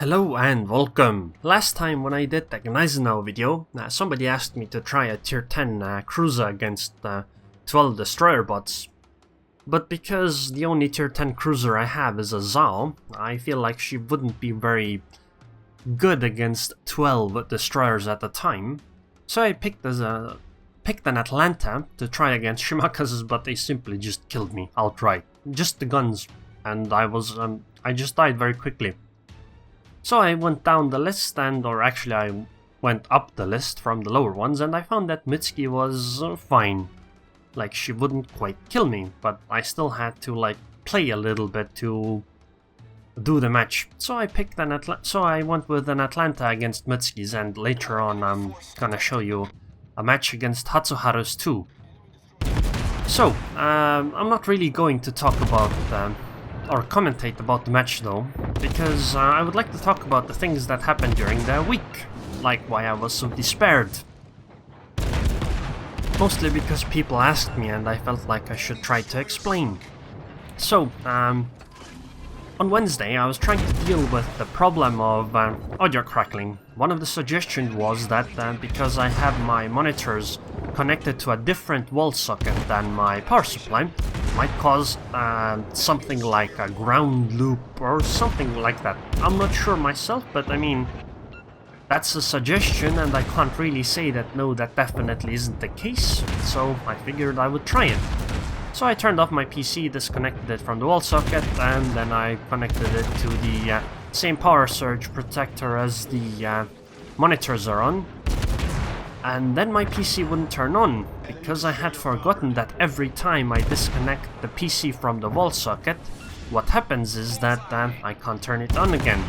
Hello and welcome! Last time when I did the Gneisenau video, somebody asked me to try a tier 10 cruiser against 12 destroyer bots. But because the only tier 10 cruiser I have is a Zao, I feel like she wouldn't be very good against 12 destroyers at a time. So I picked an Atlanta to try against Shimakazes, but they simply just killed me outright. Just the guns, and I just died very quickly. So I went down the list, or actually I went up the list from the lower ones, and I found that Mitsuki was fine. Like, she wouldn't quite kill me, but I still had to play a little bit to do the match. So I picked I went with an Atlanta against Mutsukis, and later on I'm gonna show you a match against Hatsuharus too. So I'm not really going to talk about or commentate about the match though, because I would like to talk about the things that happened during the week, like why I was so despaired. Mostly because people asked me and I felt like I should try to explain. So, on Wednesday I was trying to deal with the problem of audio crackling. One of the suggestions was that because I have my monitors connected to a different wall socket than my power supply, it might cause something like a ground loop or something like that. I'm not sure myself, but I mean, that's a suggestion and I can't really say that no, that definitely isn't the case, so I figured I would try it. So I turned off my PC, disconnected it from the wall socket, and then I connected it to the same power surge protector as the monitors are on. And then my PC wouldn't turn on, because I had forgotten that every time I disconnect the PC from the wall socket, what happens is that I can't turn it on again.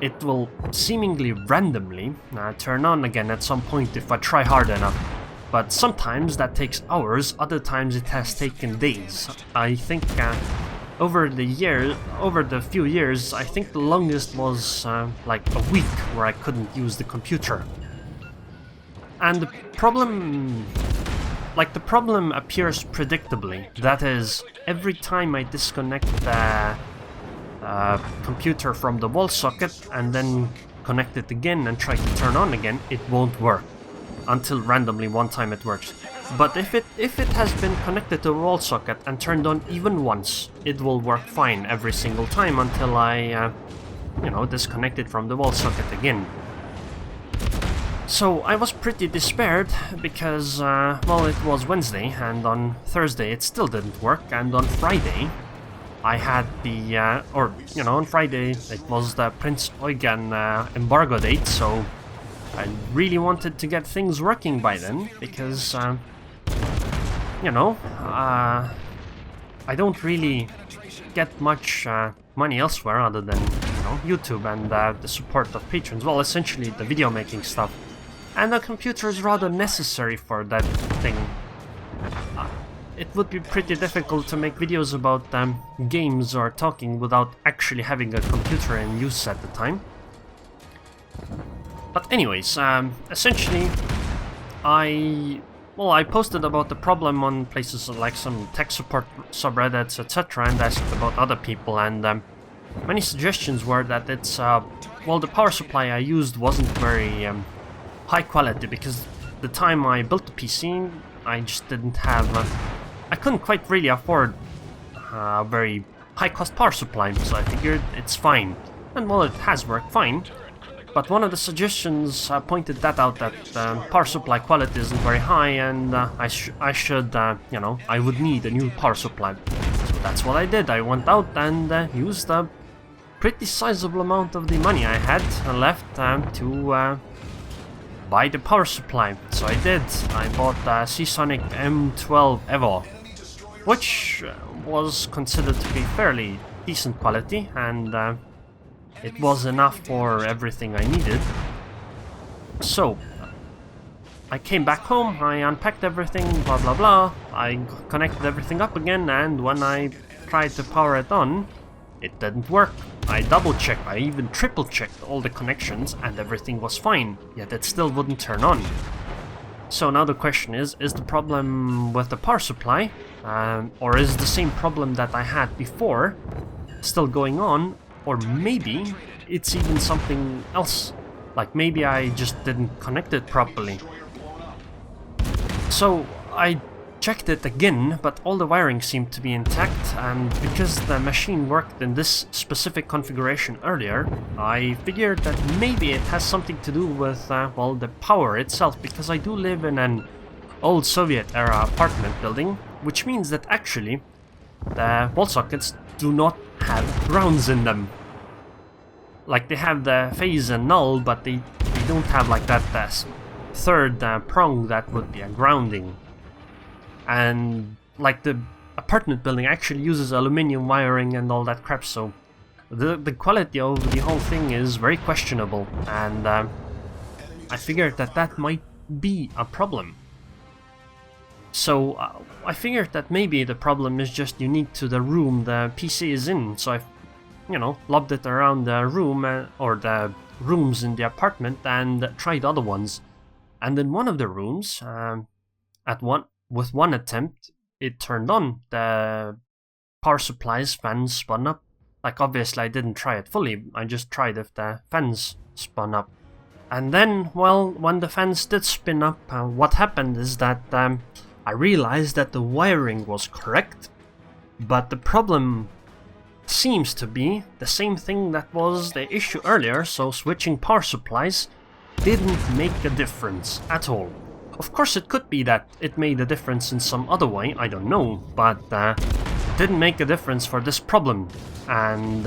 It will seemingly randomly turn on again at some point if I try hard enough. But sometimes that takes hours, other times it has taken days. I think over the few years, I think the longest was like a week where I couldn't use the computer. And the problem appears predictably. That is, every time I disconnect the computer from the wall socket and then connect it again and try to turn on again, it won't work. Until randomly one time it works. But if it has been connected to a wall socket and turned on even once, it will work fine every single time until I, disconnect it from the wall socket again. So I was pretty despaired because, it was Wednesday, and on Thursday it still didn't work, and on Friday I had on Friday it was the Prince Eugen embargo date, so I really wanted to get things working by then, because, I don't really get much money elsewhere other than, YouTube and the support of patrons. Well, essentially the video making stuff. And the computer is rather necessary for that thing. It would be pretty difficult to make videos about games or talking without actually having a computer in use at the time. But anyways, essentially, I posted about the problem on places like some tech support subreddits, etc., and asked about other people, and many suggestions were that it's, the power supply I used wasn't very high quality, because the time I built the PC, I just didn't have, I couldn't quite really afford a very high cost power supply, so I figured it's fine. And well, it has worked fine. But one of the suggestions pointed that out, that power supply quality isn't very high, and I would need a new power supply. So that's what I did. I went out and used a pretty sizable amount of the money I had left to buy the power supply. So I did. I bought the Seasonic M12 Evo, which was considered to be fairly decent quality, and it was enough for everything I needed. So I came back home, I unpacked everything, blah blah blah, I connected everything up again, and when I tried to power it on, it didn't work. I double checked, I even triple checked all the connections, and everything was fine, yet it still wouldn't turn on. So now the question is the problem with the power supply, or is the same problem that I had before still going on? Or maybe it's even something else. Like maybe I just didn't connect it properly. So I checked it again, but all the wiring seemed to be intact, and because the machine worked in this specific configuration earlier, I figured that maybe it has something to do with, well, the power itself, because I do live in an old Soviet-era apartment building, which means that actually the wall sockets do not have grounds in them. Like, they have the phase and null, but they don't have like that third prong that would be a grounding. And like the apartment building actually uses aluminium wiring and all that crap, so the quality of the whole thing is very questionable, and I figured that that might be a problem. So I figured that maybe the problem is just unique to the room the PC is in, so I, you know, lobbed it around the room or the rooms in the apartment and tried other ones. And in one of the rooms, with one attempt, it turned on. The power supply's fans spun up. Like, obviously I didn't try it fully, I just tried if the fans spun up. And then, well, when the fans did spin up, what happened is that I realized that the wiring was correct, but the problem seems to be the same thing that was the issue earlier, so switching power supplies didn't make a difference at all. Of course, it could be that it made a difference in some other way, I don't know, but it didn't make a difference for this problem. And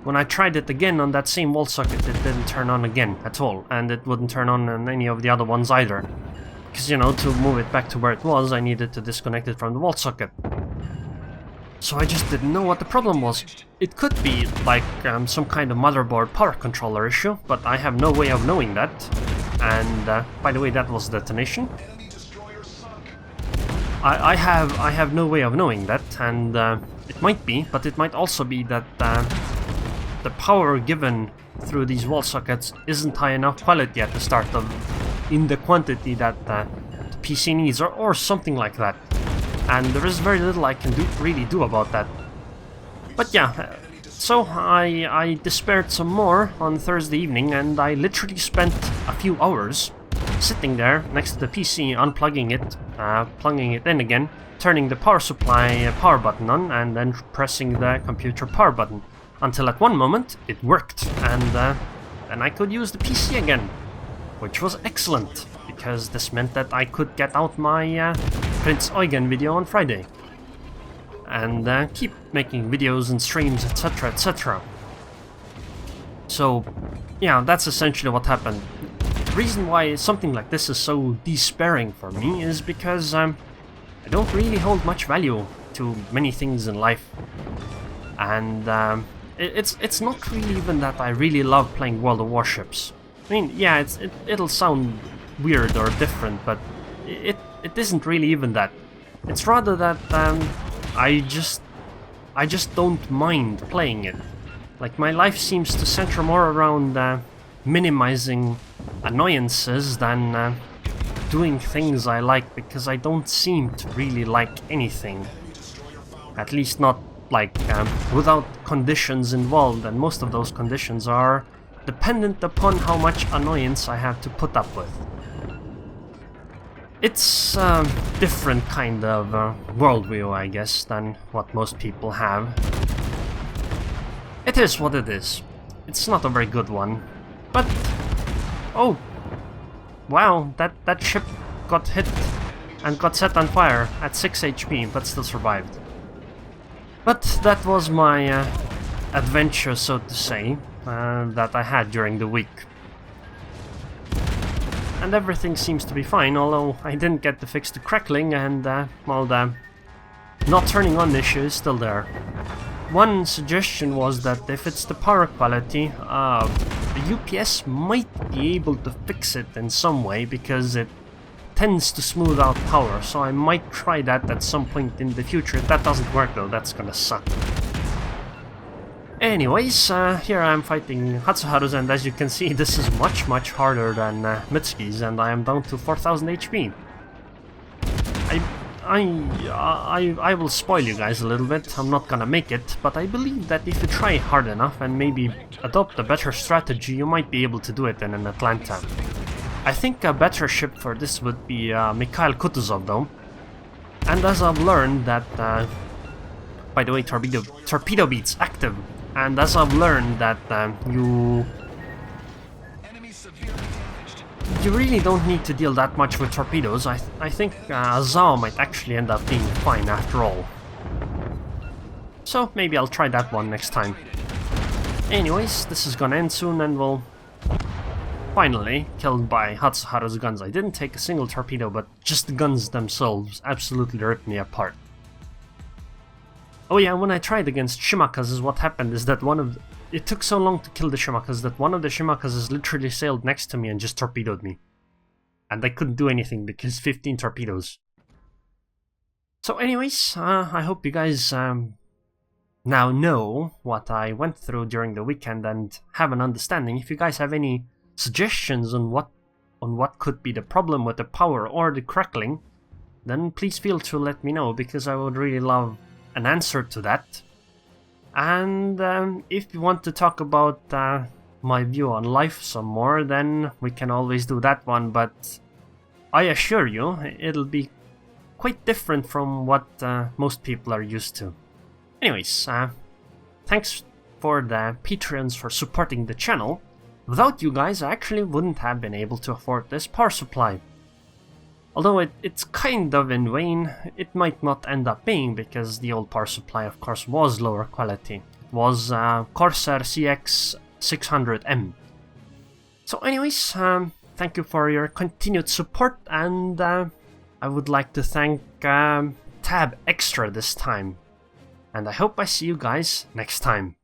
when I tried it again on that same wall socket, it didn't turn on again at all, and it wouldn't turn on any of the other ones either. Because, you know, to move it back to where it was, I needed to disconnect it from the wall socket. So I just didn't know what the problem was. It could be like some kind of motherboard power controller issue, but I have no way of knowing that. And by the way, that was detonation. I have no way of knowing that, and it might be, but it might also be that the power given through these wall sockets isn't high enough quality at the start of in the quantity that the PC needs, or something like that. And there is very little I can really do about that. But yeah, so I despaired some more on Thursday evening, and I literally spent a few hours sitting there next to the PC, unplugging it, plugging it in again, turning the power supply power button on, and then pressing the computer power button, until at one moment it worked, and then I could use the PC again, which was excellent, because this meant that I could get out my Prince Eugen video on Friday, and keep making videos and streams, etc, etc. So yeah, that's essentially what happened. The reason why something like this is so despairing for me is because I don't really hold much value to many things in life, and it's not really even that I really love playing World of Warships. I mean, yeah, it'll sound weird or different, but it isn't really even that. It's rather that I just don't mind playing it. Like, my life seems to center more around minimizing annoyances than doing things I like, because I don't seem to really like anything. At least not like without conditions involved, and most of those conditions are dependent upon how much annoyance I have to put up with. It's a different kind of worldview, I guess, than what most people have. It is what it is. It's not a very good one, but oh, wow, that ship got hit and got set on fire at 6 HP, but still survived. But that was my adventure, so to say, that I had during the week. And everything seems to be fine, although I didn't get to fix the crackling, and well, the not turning on issue is still there. One suggestion was that if it's the power quality, the UPS might be able to fix it in some way, because it tends to smooth out power, so I might try that at some point in the future. If that doesn't work though, that's gonna suck. Anyways, here I am fighting Hatsuharus, and as you can see, this is much harder than Mutsukis, and I am down to 4000 HP. I will spoil you guys a little bit. I'm not gonna make it, but I believe that if you try hard enough and maybe adopt a better strategy, you might be able to do it in an Atlanta. I think a better ship for this would be Mikhail Kutuzov though. And as I've learned that, by the way, torpedo beats active. And as I've learned that you really don't need to deal that much with torpedoes, I think Zao might actually end up being fine after all. So maybe I'll try that one next time. Anyways, this is gonna end soon and we'll finally killed by Hatsuharus guns. I didn't take a single torpedo, but just the guns themselves absolutely ripped me apart. Oh yeah, when I tried against Shimakazes, what happened is that it took so long to kill the Shimakazes that one of the Shimakazes literally sailed next to me and just torpedoed me. And I couldn't do anything because 15 torpedoes. So anyways, I hope you guys now know what I went through during the weekend and have an understanding. If you guys have any suggestions on what could be the problem with the power or the crackling, then please feel to let me know, because I would really love an answer to that. And if you want to talk about my view on life some more, then we can always do that one, but I assure you it'll be quite different from what most people are used to. Anyways, thanks for the Patreons for supporting the channel. Without you guys, I actually wouldn't have been able to afford this power supply. Although it's kind of in vain, it might not end up being, because the old power supply of course was lower quality. It was Corsair CX 600M. So anyways, thank you for your continued support, and I would like to thank Tab Extra this time. And I hope I see you guys next time.